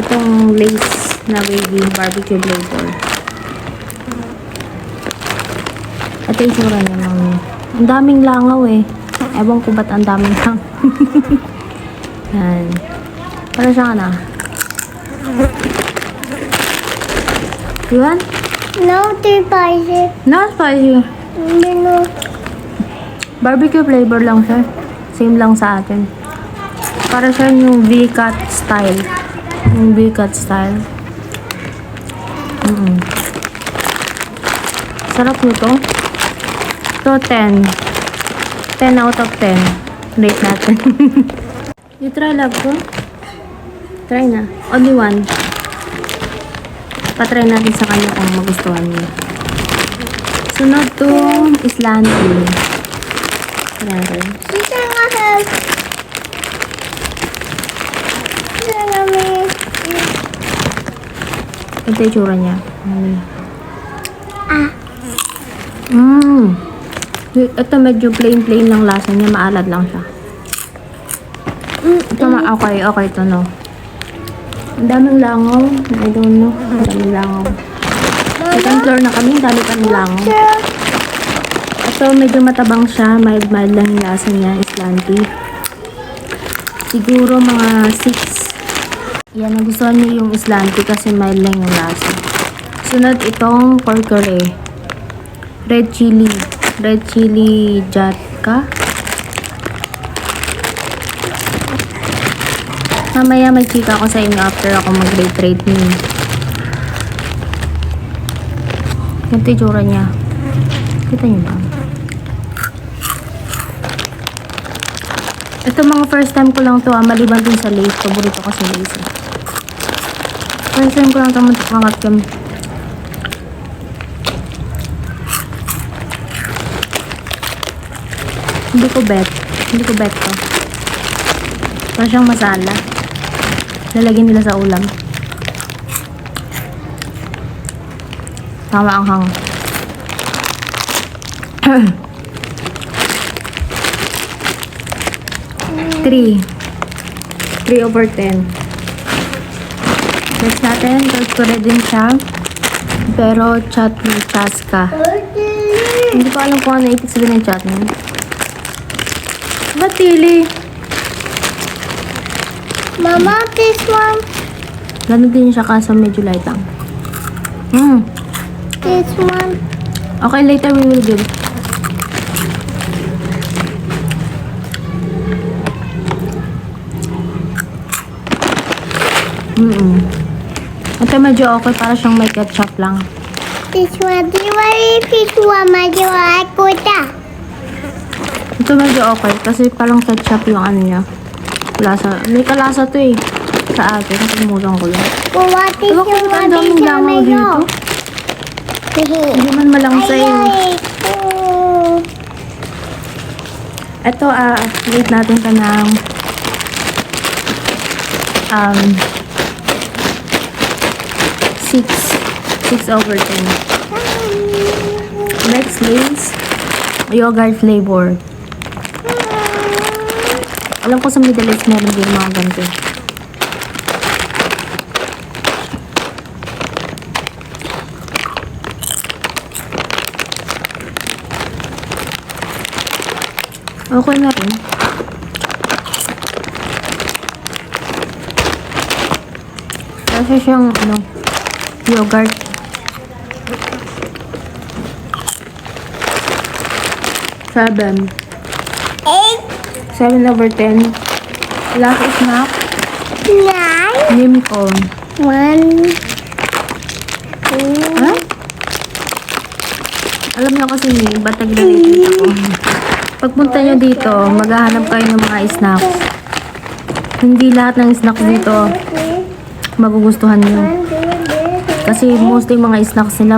Itong lace na wavy barbecue flavor. Ito yung sura niya lang. Ang daming langaw eh. Ewan ko ba't ang daming lang. Yan. Para siyang ano? Diba? No, too spicy. Not spicy. No. Barbecue flavor lang siya. Same lang sa atin. Para siya yung V-cut style. Yung V-cut style. Sarap nito. Ito 10. 10 out of 10. Rate natin. You try, love ko? Try na. Only one. Patry natin sa kanya kung magustuhan niya. Sunod to Islanti. Natin. Sisa nga help. Sisa nga may... Ito yung tsura niya. Ah. Ito medyo plain lang lasa niya. Maalat lang siya. Ito okay ito no. Ang daming langaw. I don't know. Ang daming langaw. Second floor na kami. Ang dami pa ng langaw. Ito medyo matabang siya. Mild lang yung lasa niya. Islanti. Siguro mga 6. Yan. Nagustuhan niyo yung Islanti kasi mild lang yung lasa. Sunod itong pork curry. Red chili. Red chili jatka. Mamaya may chika ako sa inyo after ako mag-rate niyo. Ito yung tsura niya. Kita niyo ba? Ito mga first time ko lang to maliban din sa lace. Paborito ko sa lace. First time ko lang ito makakat. Hindi ko bet to. Parang siyang masala. Lalagyan nila sa ulam. Tama ang hang. 3 over 10. Next natin, kurkure din siya. Pero chutney chaska. Hindi ko alam kung ano ibig sabihin ng chutney. Batili. Mama, this one. Ganun din siya kaso medyo light lang. This one. Okay, later we will give. Ito medyo okay para siyang may ketchup lang. This one. This one. Medyo kuta. Ito medyo okay kasi parang ketchup yung ano niya. Lasa. May kalasa to eh. Sa atin. Nakalimutan ko lang. What is Ewan ko ba't ang daming langaw dito. Hindi man malangsay. Ito, rate natin ka ng 6 over 10. Next is yogurt flavor. Alam ko sa Middle East meron din mga ganito. Okay na rin. Kasi siyang yogurt. Seven. 7 over 10. Last snack. 9. Nimcon. 1. Ha? Alam niyo kasi ba't nag-relate ako. Pagpunta niyo dito, maghahanap kayo ng mga snacks. Hindi lahat ng snacks dito magugustuhan niyo. Kasi mostly mga snacks nila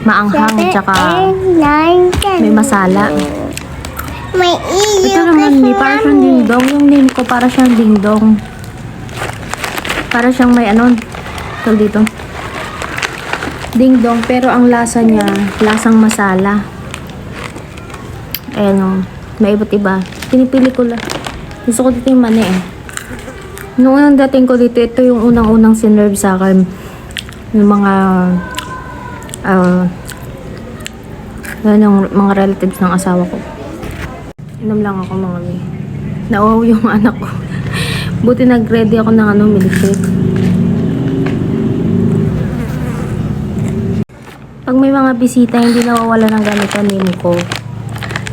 maanghang tsaka may masala. May Ito naman ni para siyang dingdong. Yung name ko para siyang dingdong. Para siyang may tawag dito. Dingdong pero ang lasa niya lasang masala. Ayan may iba't iba. Pinipili ko lang. Gusto ko dito yung mani Noong unang dating ko dito, ito yung unang-unang sinerve sa akin. Yung mga yung mga relatives ng asawa ko. Inom lang ako mga may. Nauwaw yung anak ko. Buti nag-ready ako ng milkshake. Pag may mga bisita, hindi nawawala ng gamitan ni ko.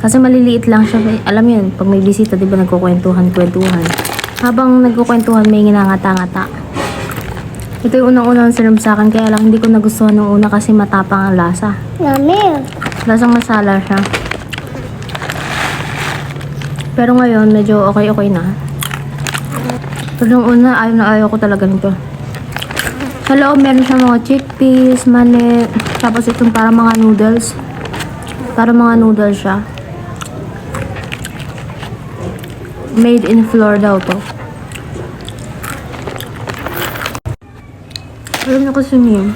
Kasi maliliit lang siya. Alam yun, pag may bisita, di ba nagkukwentuhan. Habang nagkukwentuhan, may nginangata-ngata. Ito yung unang-unang sinurb sa akin, kaya lang hindi ko nagustuhan nung una kasi matapang ang lasa. Yummy. Lasang masala siya. Pero ngayon, medyo okay na. Pero nung una, ayaw ko talaga nito. Sa loob, meron siya mga chickpeas, mani, tapos itong para mga noodles. Para mga noodles siya. Made in flour daw to. Alam niyo kasi niyo,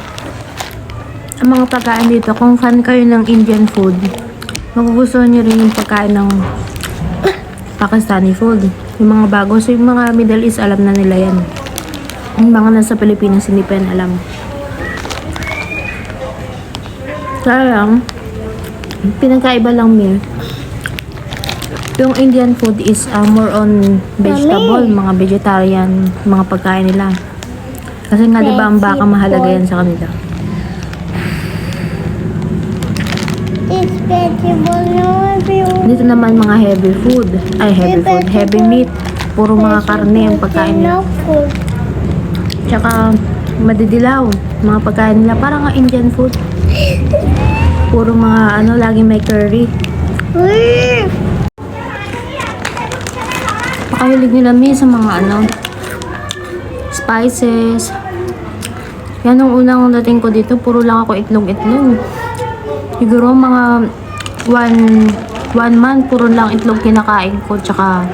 ang mga pagkain dito, kung fan kayo ng Indian food, magugustuhan niyo rin yung pagkain ng Pakistani food. Yung mga bago. So, yung mga Middle East, alam na nila yan. Yung mga nasa Pilipinas, hindi pa yan alam. Sayang, pinagkaiba lang mir. Yung Indian food is more on vegetable, mga vegetarian, mga pagkain nila. Kasi nga, di ba, ang baka mahalaga yan sa kanila. It's vegetable no review. Dito naman mga heavy food. Ay, heavy meat. Puro mga karne ang pagkain nila. No food. Tsaka madidilaw. Mga pagkain nila. Parang nga Indian food. Puro mga laging may curry. Pakahilig nila may sa mga spices. Yan nung unang dating ko dito, puro lang ako itlog. Siguro mga one month, puro lang itlog kinakain ko, tsaka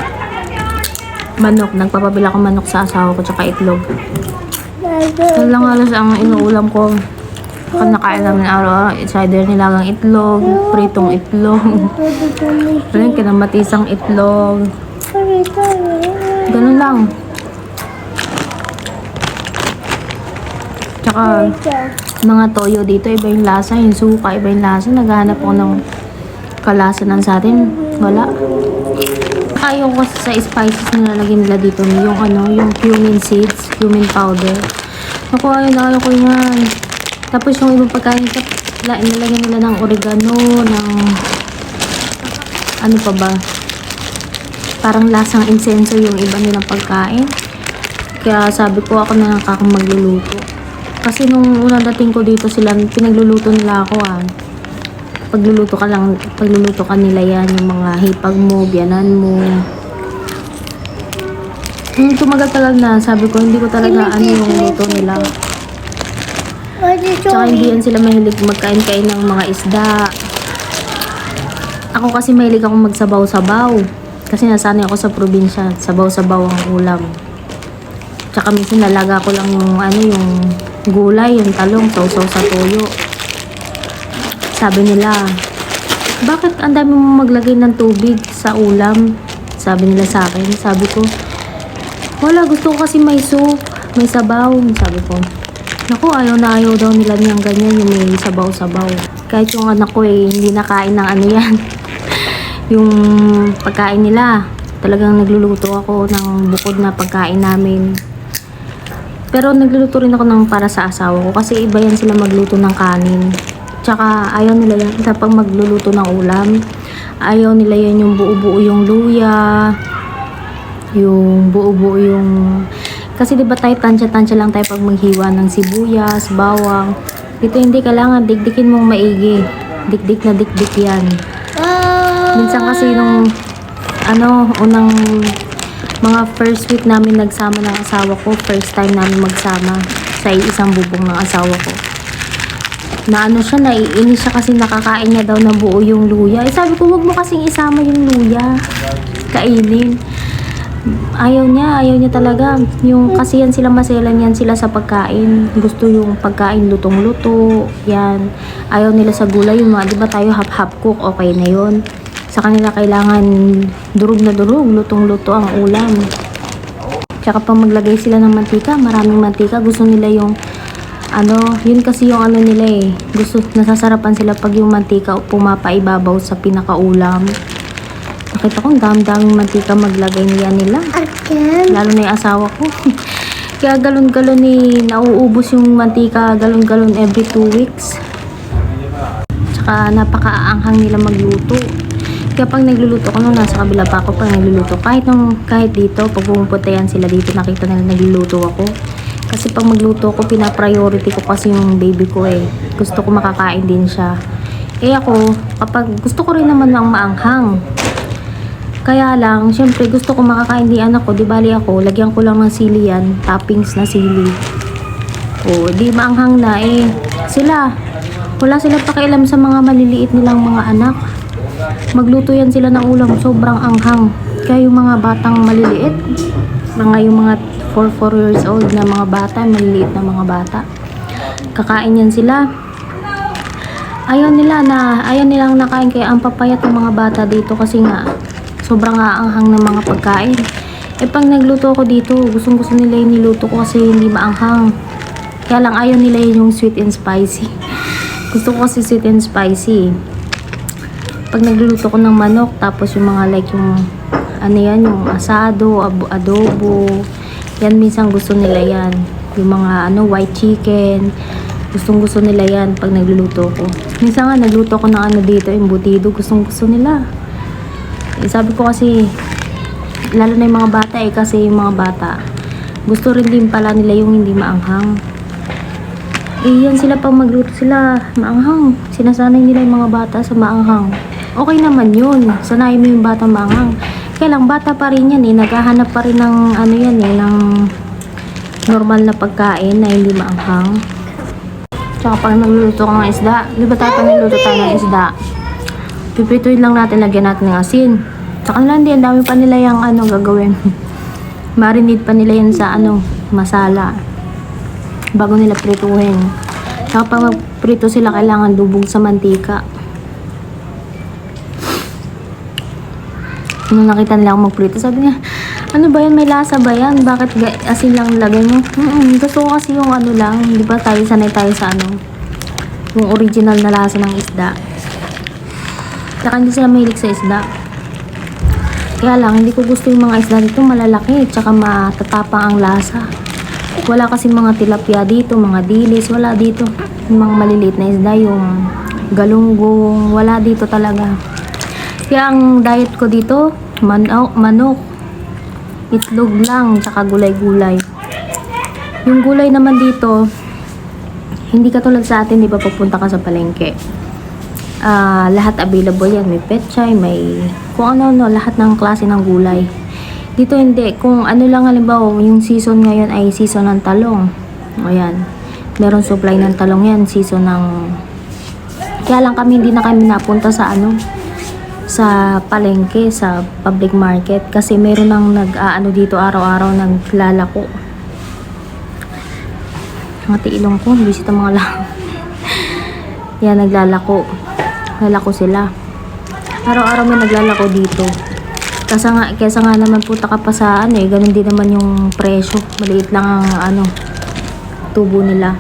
manok. Nagpapabila ko manok sa asawa ko, tsaka itlog. Yan lang halos ang inuulam ko. Nakain namin araw-araw. It's either nilagang itlog, pritong itlog, kinamatisang itlog. Ganun lang. Tsaka mga toyo dito, iba yung lasa, yung suka, iba yung lasa. Naghahanap ako ng kalasa ng sa atin. Wala. Ayaw ko sa spices na nalagyan nila dito, yung cumin seeds, cumin powder. Ako, ayaw ko yan. Tapos yung ibang pagkain ito, nilagyan nila ng oregano, ng ano pa ba? Parang lasang insenso yung iba nilang pagkain. Kaya sabi ko, ako na magluluto. Kasi nung unang dating ko dito sila, pinagluluto nila ako Pagluluto ka nila yan, yung mga hipag mo, biyanan mo. Nung tumagal-tagal na, sabi ko, hindi ko talaga yung luto nila. Tsaka hindi yan sila mahilig magkain-kain ng mga isda. Ako kasi mahilig akong magsabaw-sabaw. Kasi nasanay ako sa probinsya, sabaw-sabaw ang ulam. Tsaka minsan nalaga ko lang yung gulay, yung talong, sausaw sa toyo. Sabi nila, bakit ang dami mo maglagay ng tubig sa ulam? Sabi nila sa akin. Sabi ko, wala, gusto ko kasi may soup, may sabaw. Sabi ko, naku, ayaw daw nila niyang ganyan, yung may sabaw-sabaw. Kahit yung anak ko hindi nakain ng yan. Yung pagkain nila, talagang nagluluto ako ng bukod na pagkain namin. Pero nagluluto rin ako ng para sa asawa ko kasi iba yan sila magluto ng kanin. Tsaka ayaw nila yan sa pag magluluto ng ulam. Ayaw nila yan yung buo-buo yung luya, yung buo-buo yung... Kasi diba tayo tansya-tansya lang tayo pag maghiwa ng sibuyas, bawang. Dito hindi kailangan dikdikin mong maigi. Dikdik na dikdik yan. Minsan kasi nung unang mga first week namin nagsama ng asawa ko, first time namin magsama sa isang bubong ng asawa ko. Siya, naiinis siya kasi nakakain niya daw na buo yung luya. Sabi ko, wag mo kasing isama yung luya. Kainin. Ayaw niya talaga. Kasi yan sila maselan yan sila sa pagkain. Gusto yung pagkain lutong-luto. Yan. Ayaw nila sa gulay. Yung mga, di ba tayo half cook, okay na yun. Sa kanila kailangan durog na durog, lutong-luto ang ulam. Tsaka pag maglagay sila ng mantika, maraming mantika, gusto nila yung yun kasi yung nila eh. Gusto, nasasarapan sila pag yung mantika pumapaibabaw sa pinakaulam. Nakita ko, ang dami-daming mantika maglagay nila. Again. Lalo na yung asawa ko. Kaya galon-galon nauubos yung mantika, galon-galon every 2 weeks. Tsaka napakaanghang nila magluto. Kaya pag nagluluto ko, nasa kabila pa ako pag nagluluto. Kahit dito, pag pumupunta yan sila dito, nakita nila nagluluto ako. Kasi pag magluto ko, pina-priority ko kasi yung baby ko eh. Gusto ko makakain din siya. Ako, kapag gusto ko rin naman ng maanghang. Kaya lang, syempre gusto ko makakain din anak ko. Di bali ako, lagyan ko lang ng sili yan. Toppings na sili. Di maanghang na eh. Wala sila pakialam sa mga maliliit nilang mga anak. Magluto yan sila ng ulam. Sobrang anghang. Kaya yung mga batang maliliit, yung mga 4 years old na mga bata, maliliit na mga bata, kakain yan sila. Ayaw nilang nakain, kaya ang papayat ng mga bata dito kasi nga sobrang aanghang ng mga pagkain. Pag nagluto ko dito, gustong gusto nila yung niluto ko kasi hindi maanghang. Kaya lang ayaw nila yung sweet and spicy. Gusto ko kasi sweet and spicy. Pag nagluluto ko ng manok, tapos yung mga like yung yung asado, adobo, yan minsan gusto nila yan. Yung mga white chicken, gustong gusto nila yan pag nagluluto ko. Minsan nga nagluto ko ng dito, embutido, gustong gusto nila. Sabi ko kasi, lalo na yung mga bata kasi yung mga bata, gusto rin din pala nila yung hindi maanghang. Yan sila pag magluto sila, maanghang. Sinasanay nila yung mga bata sa maanghang. Okay naman yun, sanayin mo yung bata maanghang. Kaya lang, bata pa rin yan naghahanap pa rin ng ng normal na pagkain na hindi maanghang. Tsaka pag nagluluto ka ng isda, di ba tayo nagluto tayo ng isda? Pipituin lang natin, lagyan natin ng asin. Tsaka lang din, dami pa nila yung gagawin. Marinate pa nila yan sa masala. Bago nila prituhin. Tsaka pag magprito sila, kailangan dubog sa mantika. Nung nakita nila ako magprito, sabi niya, ano ba yan? May lasa ba yan? Bakit asin lang lagay mo? Gusto ko kasi yung lang, di ba sanay tayo sa yung original na lasa ng isda. Tsaka hindi sila mahilig sa isda. Kaya lang, hindi ko gusto yung mga isda dito malalaki, tsaka matatapang ang lasa. Wala kasi mga tilapia dito, mga dilis, wala dito. Yung mga maliliit na isda, yung galunggong, wala dito talaga. Kaya ang diet ko dito, manok, itlog lang, tsaka gulay-gulay. Yung gulay naman dito, hindi katulad sa atin, di ba pupunta ka sa palengke. Lahat available yan. May petchay, may kung ano, lahat ng klase ng gulay. Dito hindi. Kung lang halimbawa, yung season ngayon ay season ng talong. Ayan. Meron supply ng talong yan. Season ng... Kaya lang hindi na kami napunta sa sa palengke, sa public market. Kasi meron nang dito araw-araw naglalako. Mga tiilong ko, bisita mga lang. Yan, naglalako sila. Araw-araw may naglalako dito. Kesa nga naman punta ka pa sa ganun din naman yung presyo. Maliit lang ang tubo nila.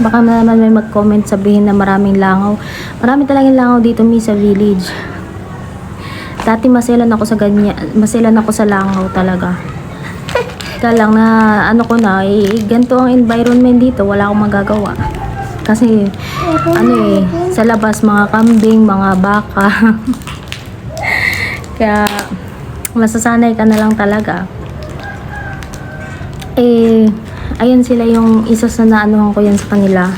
Baka naman may mag-comment sabihin na maraming langaw. Marami talagang langaw dito sa village. Dati maselan ako sa langaw talaga. Kaya lang na ganito ang environment dito, wala akong magagawa. Kasi sa labas mga kambing, mga baka. Kaya masasanay ka na lang talaga. Ayan sila yung isa sa naanuhan ko yan sa kanila.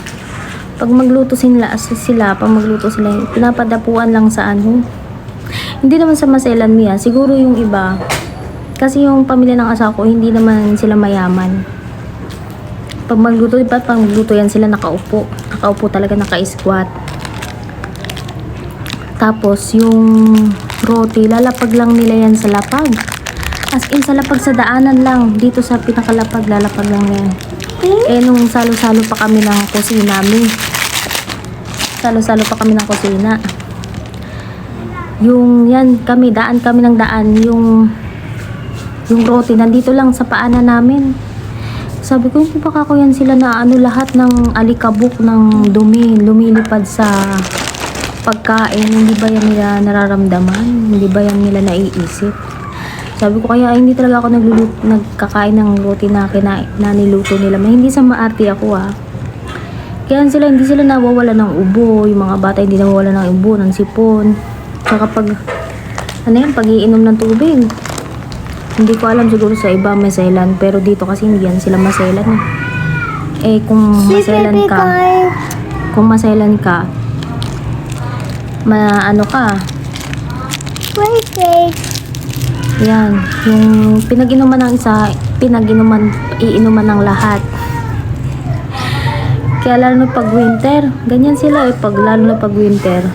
Pag magluto sila, pinapadapuan lang sa Hindi naman sa maselan niya, siguro yung iba. Kasi yung pamilya ng asawa ko, hindi naman sila mayaman. Pag magluto yan sila nakaupo. Nakaupo talaga, naka-squat. Tapos yung roti, lalapag lang nila yan sa lapag. As in, sa lapag sa daanan lang. Dito sa pinakalapag, lalapag lang yan. Nung salo-salo pa kami ng kusina Yung yan, daan kami ng daan. Yung Yung rote, nandito lang sa paanan namin. Sabi ko, hindi ba kako yan sila na ano, lahat ng alikabok ng dumi, lumilipad sa pagkain. Hindi ba yan nila nararamdaman? Hindi ba yan nila naiisip? Sabi ko, kaya hindi talaga ako nagkakain ng rote na niluto nila. Hindi sa maarte ako Kaya sila, hindi sila nawawala ng ubo. Yung mga bata hindi nawawala ng ubo, ng sipon. Saka pag, pag-iinom ng tubig. Hindi ko alam, siguro sa iba maselan. Pero dito kasi hindi yan sila maselan kung maselan ka, ano ka, Wait. yan, yung pinag-inuman ng isa, iinuman ng lahat. Kaya lalo na pag winter, ganyan sila lalo na pag winter.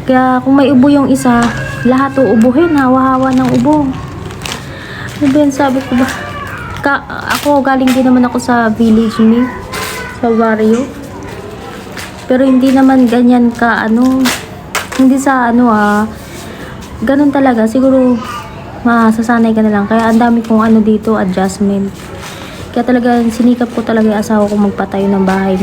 Kaya kung may ubo yung isa, lahat uubuhin, hawa-hawa ng ubo. Ano ba yan, sabi ko ba? Ako, galing din naman ako sa village sa barrio. Pero hindi naman ganyan ka, hindi sa ganun talaga, siguro masasanay ka na lang. Kaya ang dami kong dito, adjustment. Kaya talaga sinikap ko talaga yung asawa ko magpatayo ng bahay